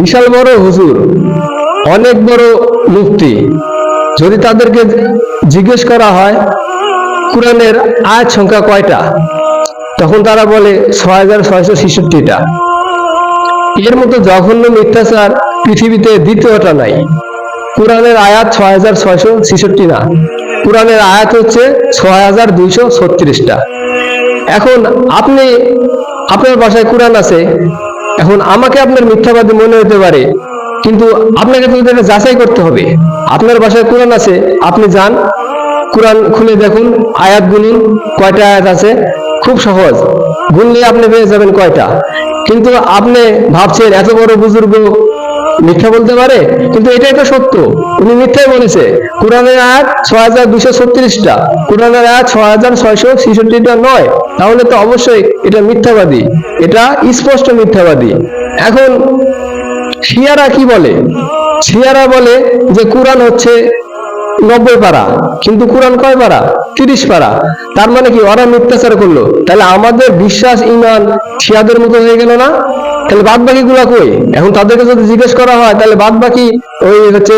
বিশাল বড় হুজুর, অনেক বড় মুফতি, যদি তাদেরকে জিজ্ঞেস করা হয় কোরআনের আয়াত সংখ্যা কয়টা, তখন তারা বলে ৬৬৬৬টা। এর মতো জঘন্য মিথ্যাচার পৃথিবীতে দ্বিতীয়টা নাই। কোরআনের আয়াত ৬৬৬৬ না, কোরআনের আয়াত হচ্ছে ৬২৩৬টা। এখন আপনি, আপনার বাসায় কোরআন আছে, এখন আমাকে আপনার মিথ্যাবাদী মনে হতে পারে, কিন্তু আপনাকে তো এটা যাচাই করতে হবে। আপনার বাসায় কোরআন আছে, আপনি যান কোরআন খুলে দেখুন, আয়াত গুনুন, কয়টা আয়াত আছে, খুব সহজ, গুনলে আপনি পেয়ে যাবেন কয়টা। কিন্তু আপনি ভাবছেন এত বড় বুজুর্গ মিথ্যা বলতে পারে, কিন্তু এটাই তো সত্য, উনি মিথ্যাই বলেছে। কোরআনের আয়াত ৬২৩৬টা, কোরআনের আয়াত ৬৬৬৬টা নয়, তাহলে তো অবশ্যই এটা মিথ্যাবাদী, এটা স্পষ্ট মিথ্যাবাদী। এখন শিয়ারা কি বলে? শিয়ারা বলে যে কোরআন হচ্ছে ৯০ পারা, কিন্তু কোরআন কয় পারা? ৩০ পারা। তার মানে কি, ওরা মিথ্যাচার করলো। তাহলে আমাদের বিশ্বাস ইমান শিয়াদের মতো হয়ে গেল না? তাহলে বাদ বাকি গুলা কই? এখন তাদেরকে যদি জিজ্ঞেস করা হয় তাহলে বাদ বাকি ওই হচ্ছে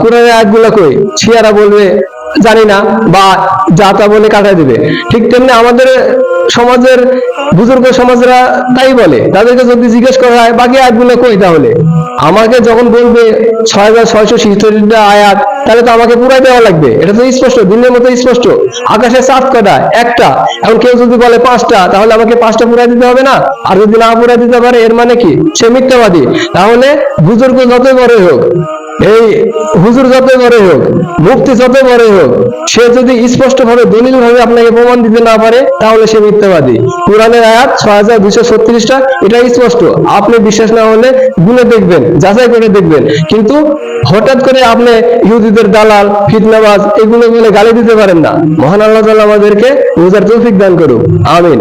কোরআনের আয়াত গুলা কই, শিয়ারা বলবে জানি না, বা যা তা বলে কাটাই দিবে। ঠিক তেমনি আমাদের সমাজের বুজুর্গ সমাজরা তাই বলে, তাদেরকে যদি জিজ্ঞেস করা হয় বাকি আয়াতগুলো কই, তাহলে আমাকে যখন বলবে ৬৬৬৬টা আয়াত, তাহলে তো আমাকে পুরাই দেওয়া লাগবে। এটা তো স্পষ্ট, দিনের মতো স্পষ্ট। আকাশে চাঁদ কয়টা? একটা। এখন কেউ যদি বলে ৫টা, তাহলে আমাকে ৫টা পুরাই দিতে হবে না? আর যদি না পুরাই দিতে পারে, এর মানে কি সে মিথ্যাবাদী। তাহলে বুজুর্গ যতই বড়ই হোক, এই হুজুর যতই বড়ই হোক, মুফতি যতই বড়ই হোক, সে যদি স্পষ্ট ভাবে দলিল ভাবে আপনাকে প্রমাণ দিতে না পারে, তাহলে সে মিথ্যাবাদী। কোরআনের আয়াত ৬২৩৬টা, এটা স্পষ্ট। আপনি বিশ্বাস না হলে গুনে দেখবেন, যাচাই করে দেখবেন। কিন্তু হঠাৎ করে আপনি ইহুদিদের দালাল, ফিতনাবাজ এগুলো বলে গালি দিতে পারেন না। মহান আল্লাহ তাআলা আমাদেরকে বুঝার তৌফিক দান করুক, আমিন।